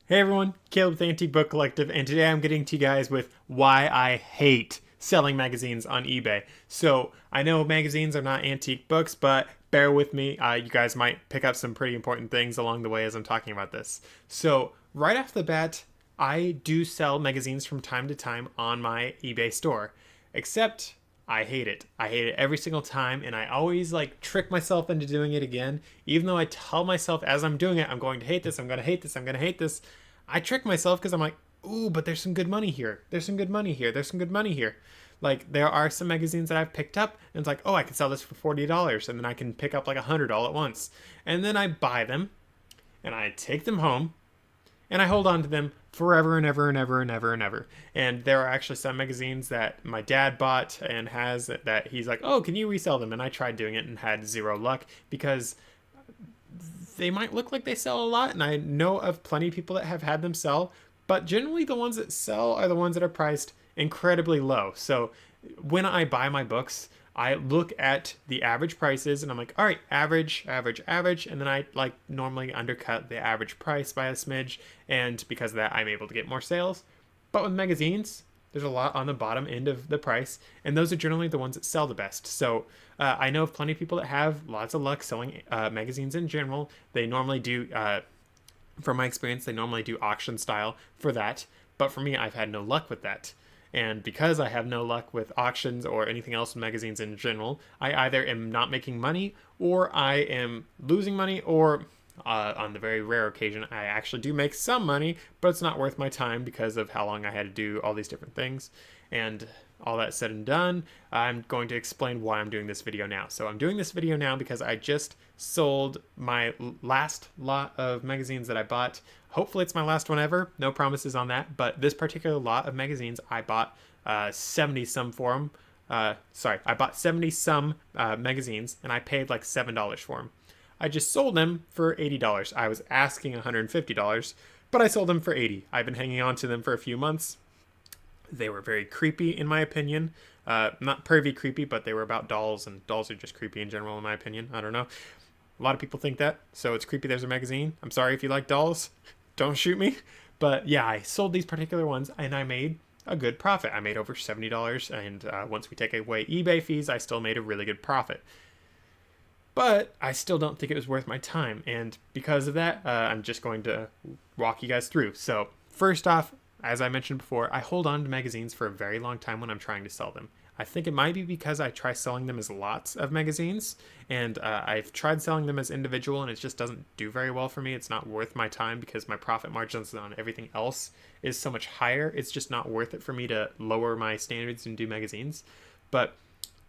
Hey everyone, Caleb with Antique Book Collective, and today I'm getting to you guys with why I hate selling magazines on eBay. So I know magazines are not antique books, but bear with me. You guys might pick up some pretty important things along the way as I'm talking about this. So right off the bat, I do sell magazines from time to time on my eBay store, except I hate it. I hate it every single time, and I always like trick myself into doing it again. Even though I tell myself as I'm doing it, I'm going to hate this, I'm going to hate this, I'm going to hate this. I trick myself because I'm like, ooh, but there's some good money here. There's some good money here. There's some good money here. Like there are some magazines that I've picked up, and it's like, oh, I can sell this for $40, and then I can pick up like 100 all at once, and then I buy them, and I take them home, and I hold on to them forever and ever and ever and ever and ever. And there are actually some magazines that my dad bought and has that he's like, oh, can you resell them? And I tried doing it and had zero luck because they might look like they sell a lot, and I know of plenty of people that have had them sell, but generally the ones that sell are the ones that are priced incredibly low. So when I buy my books, I look at the average prices and I'm like, all right, average, average, average. And then I like normally undercut the average price by a smidge. And because of that, I'm able to get more sales. But with magazines, there's a lot on the bottom end of the price. And those are generally the ones that sell the best. So I know of plenty of people that have lots of luck selling magazines in general. They normally do, from my experience, they normally do auction style for that. But for me, I've had no luck with that. And because I have no luck with auctions or anything else with magazines in general, I either am not making money or I am losing money, or on the very rare occasion, I actually do make some money, but it's not worth my time because of how long I had to do all these different things. And all that said and done, I'm going to explain why I'm doing this video now. So I'm doing this video now because I just sold my last lot of magazines that I bought. Hopefully it's my last one ever. No promises on that. But this particular lot of magazines, I bought 70 some for them. I bought 70 some magazines, and I paid like $7 for them. I just sold them for $80. I was asking $150, but I sold them for $80. I've been hanging on to them for a few months. They were very creepy, in my opinion. Not pervy creepy, but they were about dolls, and dolls are just creepy in general, in my opinion. I don't know. A lot of people think that, so it's creepy there's a magazine. I'm sorry if you like dolls. Don't shoot me. But yeah, I sold these particular ones, and I made a good profit. I made over $70, and once we take away eBay fees, I still made a really good profit. But I still don't think it was worth my time, and because of that, I'm just going to walk you guys through. So first off, as I mentioned before, I hold on to magazines for a very long time when I'm trying to sell them. I think it might be because I try selling them as lots of magazines, and I've tried selling them as individual, and it just doesn't do very well for me. It's not worth my time because my profit margins on everything else is so much higher. It's just not worth it for me to lower my standards and do magazines. But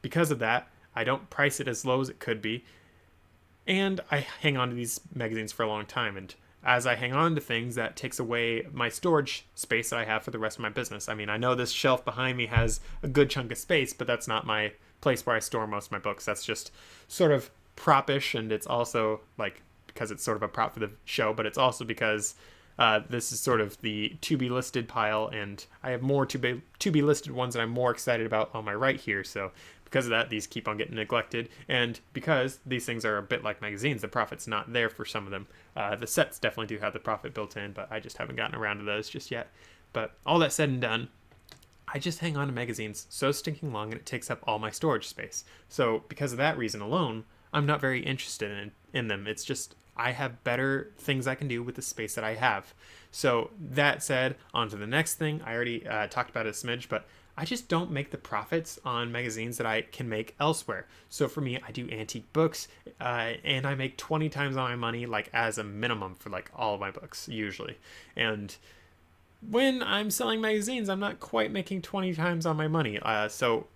because of that, I don't price it as low as it could be, and I hang on to these magazines for a long time. And as I hang on to things, that takes away my storage space that I have for the rest of my business. I mean, I know this shelf behind me has a good chunk of space, but that's not my place where I store most of my books. That's just sort of prop-ish, and it's also like because it's sort of a prop for the show, but it's also because this is sort of the to-be listed pile, and I have more to-be listed ones that I'm more excited about on my right here. So because of that, these keep on getting neglected, and because these things are a bit like magazines, the profit's not there for some of them. The sets definitely do have the profit built in, but I just haven't gotten around to those just yet. But all that said and done, I just hang on to magazines so stinking long, and it takes up all my storage space. So because of that reason alone, I'm not very interested in them. It's just I have better things I can do with the space that I have. So that said, on to the next thing. I already talked about it a smidge, but I just don't make the profits on magazines that I can make elsewhere. So for me, I do antique books, and I make 20 times on my money, like as a minimum for like all of my books usually. And when I'm selling magazines, I'm not quite making 20 times on my money. So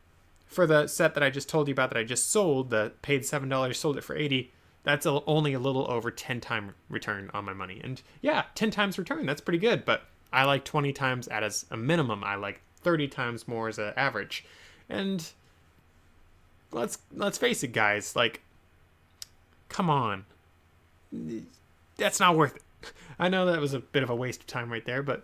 for the set that I just told you about that I just sold, the paid $7, sold it for $80. That's only a little over 10 times return on my money. And yeah, 10 times return, that's pretty good. But I like 20 times as a minimum. I like 30 times more as an average. And let's face it, guys, like, come on. That's not worth it. I know that was a bit of a waste of time right there, but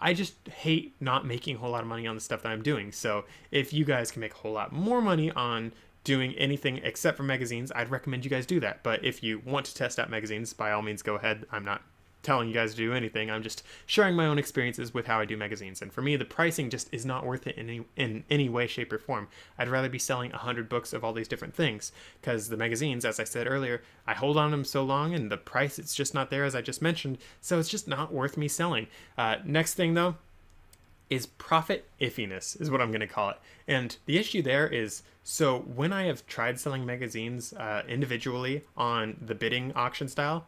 I just hate not making a whole lot of money on the stuff that I'm doing. So if you guys can make a whole lot more money on doing anything except for magazines, I'd recommend you guys do that. But if you want to test out magazines, by all means, go ahead. I'm not telling you guys to do anything. I'm just sharing my own experiences with how I do magazines. And for me, the pricing just is not worth it in any way, shape, or form. I'd rather be selling 100 books of all these different things, because the magazines, as I said earlier, I hold on to them so long, and the price, it's just not there, as I just mentioned. So it's just not worth me selling. Next thing, though, is profit iffiness, is what I'm going to call it. And the issue there is, so when I have tried selling magazines individually on the bidding auction style,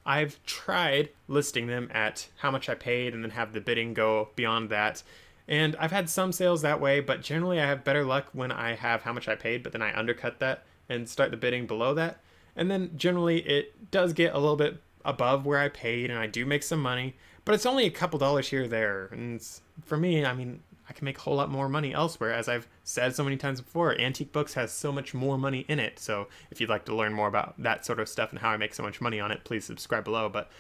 I've tried listing them at how much I paid and then have the bidding go beyond that. And I've had some sales that way, but generally I have better luck when I have how much I paid, but then I undercut that and start the bidding below that. And then generally it does get a little bit above where I paid, and I do make some money, but it's only a couple dollars here or there. And for me, I mean, I can make a whole lot more money elsewhere. As I've said so many times before, antique books has so much more money in it. So if you'd like to learn more about that sort of stuff and how I make so much money on it, please subscribe below. But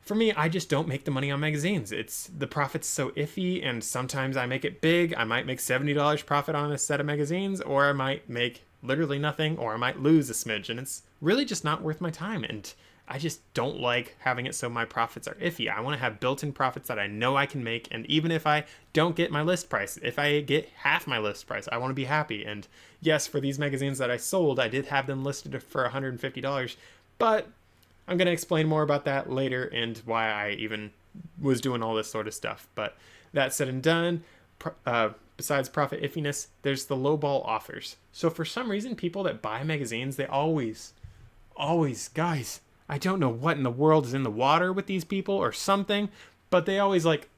for me, I just don't make the money on magazines. It's the profit's so iffy, and sometimes I make it big. I might make $70 profit on a set of magazines, or I might make literally nothing, or I might lose a smidge, and it's really just not worth my time. And I just don't like having it so my profits are iffy. I want to have built-in profits that I know I can make, and even if I don't get my list price, if I get half my list price, I want to be happy. And yes, for these magazines that I sold, I did have them listed for $150, but I'm going to explain more about that later and why I even was doing all this sort of stuff. But that said and done, besides profit iffiness, there's the lowball offers. So for some reason, people that buy magazines, they always, guys, I don't know what in the world is in the water with these people or something, but they always like,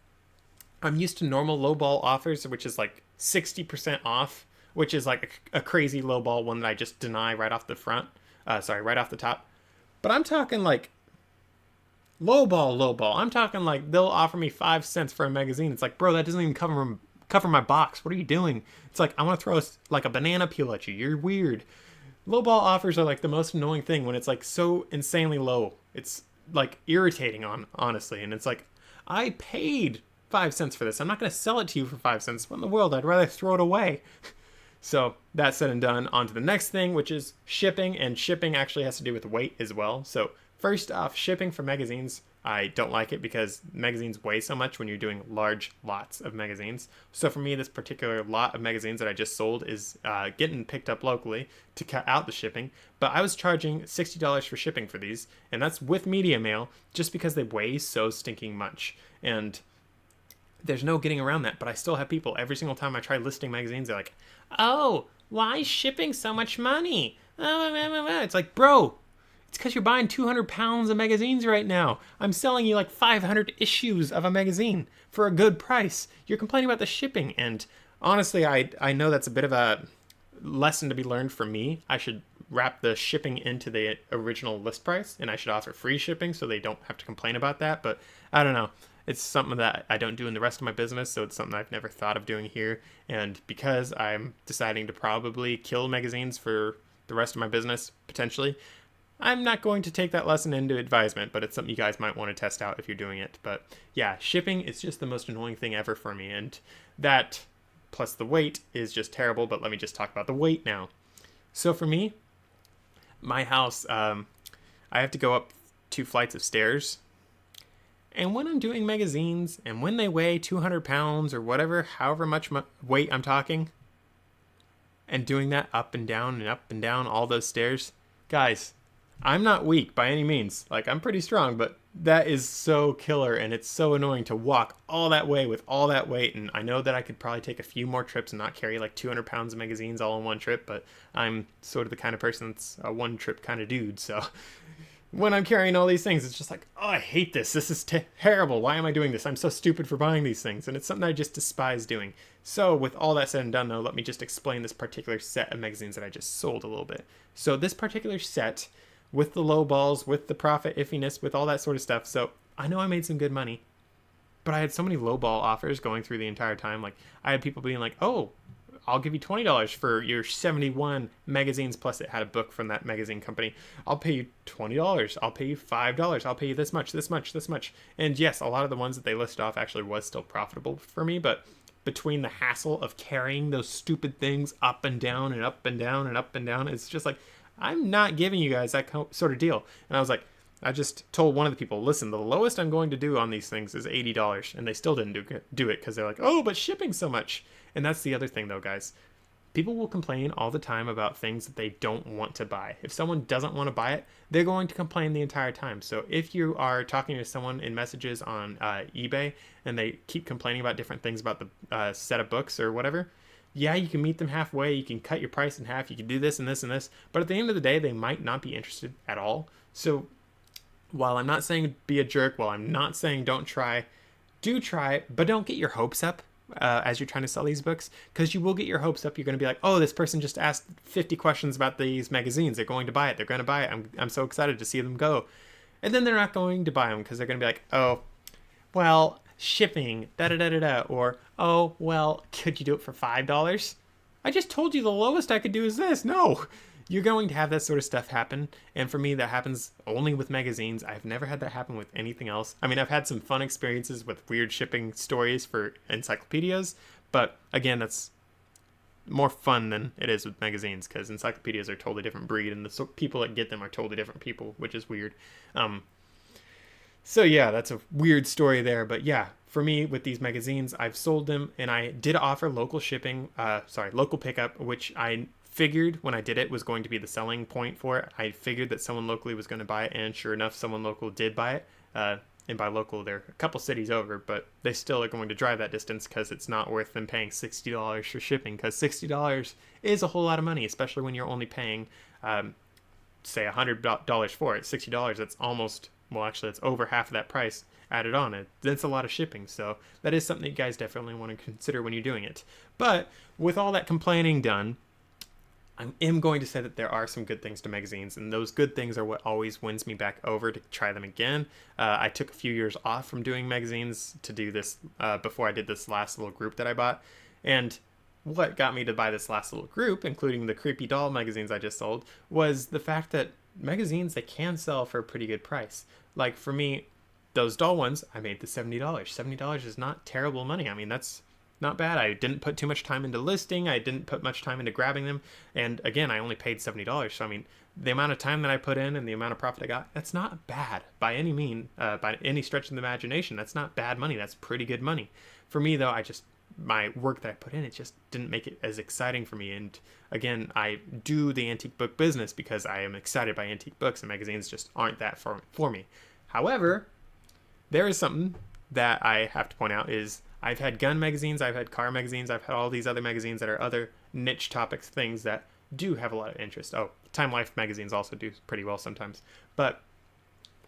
I'm used to normal lowball offers, which is like 60% off, which is like a crazy lowball one that I just deny right off the right off the top. But I'm talking like lowball. I'm talking like they'll offer me 5 cents for a magazine. It's like, bro, that doesn't even cover my box. What are you doing? It's like, I want to throw like a banana peel at you. You're weird. Lowball offers are like the most annoying thing when it's like so insanely low. It's like irritating honestly. And it's like, I paid 5 cents for this. I'm not going to sell it to you for 5 cents. What in the world? I'd rather throw it away. So that said and done, on to the next thing, which is shipping. And shipping actually has to do with weight as well. So first off, shipping for magazines, I don't like it because magazines weigh so much when you're doing large lots of magazines. So for me, this particular lot of magazines that I just sold is getting picked up locally to cut out the shipping. But I was charging $60 for shipping for these, and that's with media mail, just because they weigh so stinking much. And there's no getting around that. But I still have people, every single time I try listing magazines, they're like, oh, why is shipping so much money? It's like, bro, it's because you're buying 200 pounds of magazines right now. I'm selling you like 500 issues of a magazine for a good price. You're complaining about the shipping. And honestly, I know that's a bit of a lesson to be learned for me. I should wrap the shipping into the original list price, and I should offer free shipping so they don't have to complain about that. But I don't know. It's something that I don't do in the rest of my business, so it's something I've never thought of doing here. And because I'm deciding to probably kill magazines for the rest of my business, potentially, I'm not going to take that lesson into advisement, but it's something you guys might want to test out if you're doing it. But yeah, shipping is just the most annoying thing ever for me. And that, plus the weight, is just terrible. But let me just talk about the weight now. So for me, my house, I have to go up 2 flights of stairs. And when I'm doing magazines, and when they weigh 200 pounds or whatever, however much weight I'm talking, and doing that up and down all those stairs, guys, I'm not weak by any means. Like, I'm pretty strong, but that is so killer, and it's so annoying to walk all that way with all that weight. And I know that I could probably take a few more trips and not carry like 200 pounds of magazines all in one trip, but I'm sort of the kind of person that's a one-trip kind of dude. So when I'm carrying all these things, it's just like, oh, I hate this. This is terrible. Why am I doing this? I'm so stupid for buying these things. And it's something I just despise doing. So with all that said and done, though, let me just explain this particular set of magazines that I just sold a little bit. So this particular set, with the low balls, with the profit iffiness, with all that sort of stuff. So I know I made some good money, but I had so many low ball offers going through the entire time. Like, I had people being like, oh, I'll give you $20 for your 71 magazines, plus it had a book from that magazine company. I'll pay you $20. I'll pay you $5. I'll pay you this much. And yes, a lot of the ones that they listed off actually was still profitable for me, but between the hassle of carrying those stupid things up and down and up and down and up and down, it's just like, I'm not giving you guys that sort of deal. And I was like, I just told one of the people, listen, the lowest I'm going to do on these things is $80, and they still didn't do it because they're like, oh, but shipping's so much. And that's the other thing, though, guys. People will complain all the time about things that they don't want to buy. If someone doesn't want to buy it, they're going to complain the entire time. So if you are talking to someone in messages on eBay and they keep complaining about different things about the set of books or whatever, yeah, you can meet them halfway. You can cut your price in half. You can do this and this and this. But at the end of the day, they might not be interested at all. So while I'm not saying be a jerk, while I'm not saying don't try, do try, but don't get your hopes up as you're trying to sell these books, because you will get your hopes up. You're going to be like, oh, this person just asked 50 questions about these magazines. They're going to buy it. They're going to buy it. I'm so excited to see them go. And then they're not going to buy them because they're going to be like, oh, well, shipping, da-da-da-da-da, or, oh, well, could you do it for $5? I just told you the lowest I could do is this. No. You're going to have that sort of stuff happen, and for me, that happens only with magazines. I've never had that happen with anything else. I mean, I've had some fun experiences with weird shipping stories for encyclopedias, but again, that's more fun than it is with magazines, because encyclopedias are a totally different breed, and the people that get them are totally different people, which is weird. So yeah, that's a weird story there, but yeah, for me, with these magazines, I've sold them, and I did offer local shipping, local pickup, which I figured when I did it was going to be the selling point for it. I figured that someone locally was going to buy it, and sure enough, someone local did buy it. And by local, they're a couple cities over, but they still are going to drive that distance because it's not worth them paying $60 for shipping, because $60 is a whole lot of money, especially when you're only paying, say, $100 for it. $60, that's almost, well, actually, it's over half of that price added on it. That's a lot of shipping, so that is something that you guys definitely want to consider when you're doing it. But with all that complaining done, I am going to say that there are some good things to magazines, and those good things are what always wins me back over to try them again. I took a few years off from doing magazines to do this before I did this last little group that I bought, and what got me to buy this last little group, including the creepy doll magazines I just sold, was the fact that magazines, they can sell for a pretty good price. Like for me, those doll ones, I made the $70. $70 is not terrible money. I mean, that's not bad. I didn't put too much time into listing. I didn't put much time into grabbing them. And again, I only paid $70. So, I mean, the amount of time that I put in and the amount of profit I got, that's not bad by any mean, by any stretch of the imagination. That's not bad money. That's pretty good money. For me, though, my work that I put in, it just didn't make it as exciting for me. And again, I do the antique book business because I am excited by antique books, and magazines just aren't that for me. However, there is something that I have to point out is I've had gun magazines, I've had car magazines, I've had all these other magazines that are other niche topics, things that do have a lot of interest. Oh, Time Life magazines also do pretty well sometimes. But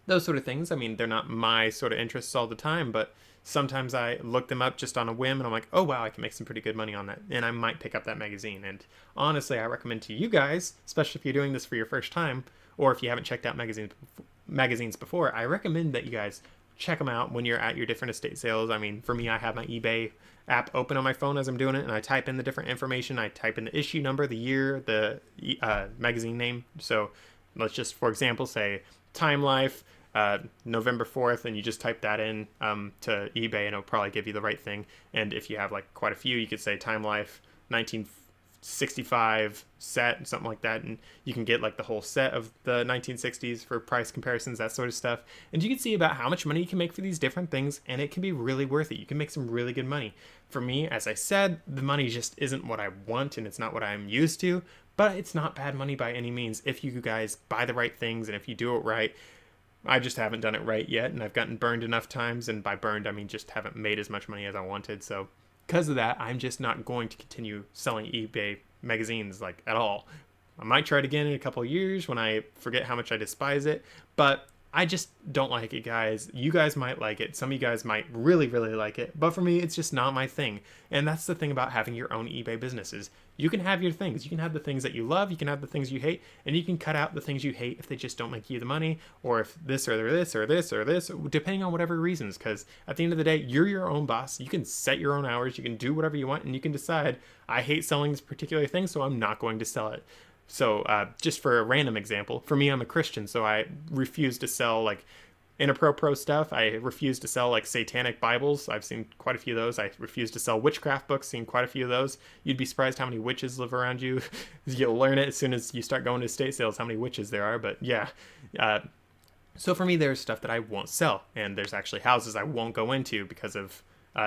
those sort of things, I mean, they're not my sort of interests all the time, but sometimes I look them up just on a whim and I'm like, oh wow, I can make some pretty good money on that. And I might pick up that magazine. And honestly, I recommend to you guys, especially if you're doing this for your first time, or if you haven't checked out magazines before, I recommend that you guys check them out when you're at your different estate sales. I mean, for me, I have my eBay app open on my phone as I'm doing it, and I type in the different information. I type in the issue number, the year, the magazine name. So let's just, for example, say Time Life, November 4th, and you just type that in to eBay, and it'll probably give you the right thing. And if you have like quite a few, you could say Time Life 1965 set, something like that, and you can get like the whole set of the 1960s for price comparisons, that sort of stuff, and you can see about how much money you can make for these different things, and it can be really worth it. You can make some really good money. For me, as I said, the money just isn't what I want, and it's not what I'm used to, but it's not bad money by any means if you guys buy the right things and if you do it right. I just haven't done it right yet, and I've gotten burned enough times, and by burned I mean just haven't made as much money as I wanted. So because of that, I'm just not going to continue selling eBay magazines like at all. I might try it again in a couple of years when I forget how much I despise it, but I just don't like it, guys. You guys might like it. Some of you guys might really, really like it, but for me, it's just not my thing. And that's the thing about having your own eBay businesses. You can have your things. You can have the things that you love. You can have the things you hate, and you can cut out the things you hate if they just don't make you the money, or if this or this or this or this, depending on whatever reasons. Because at the end of the day, you're your own boss. You can set your own hours. You can do whatever you want, and you can decide, I hate selling this particular thing, so I'm not going to sell it. So just for a random example, for me, I'm a Christian, so I refuse to sell like inappropriate stuff. I refuse to sell like satanic Bibles. I've seen quite a few of those. I refuse to sell witchcraft books. Seen quite a few of those. You'd be surprised how many witches live around you. You'll learn it as soon as you start going to estate sales how many witches there are. But yeah, So for me, there's stuff that I won't sell, and there's actually houses I won't go into because of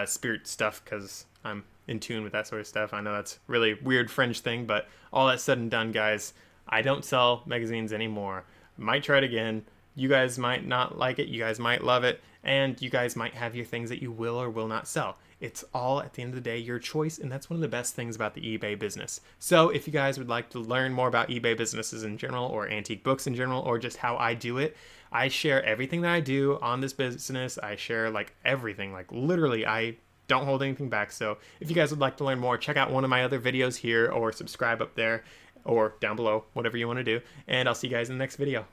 spirit stuff, because I'm in tune with that sort of stuff. I know that's a really weird fringe thing, but all that said and done, guys, I don't sell magazines anymore. Might try it again. You guys might not like it, you guys might love it, and you guys might have your things that you will or will not sell. It's all, at the end of the day, your choice, and that's one of the best things about the eBay business. So if you guys would like to learn more about eBay businesses in general, or antique books in general, or just how I do it, I share everything that I do on this business. I share like everything, like literally I don't hold anything back. So if you guys would like to learn more, check out one of my other videos here, or subscribe up there or down below, whatever you want to do. And I'll see you guys in the next video.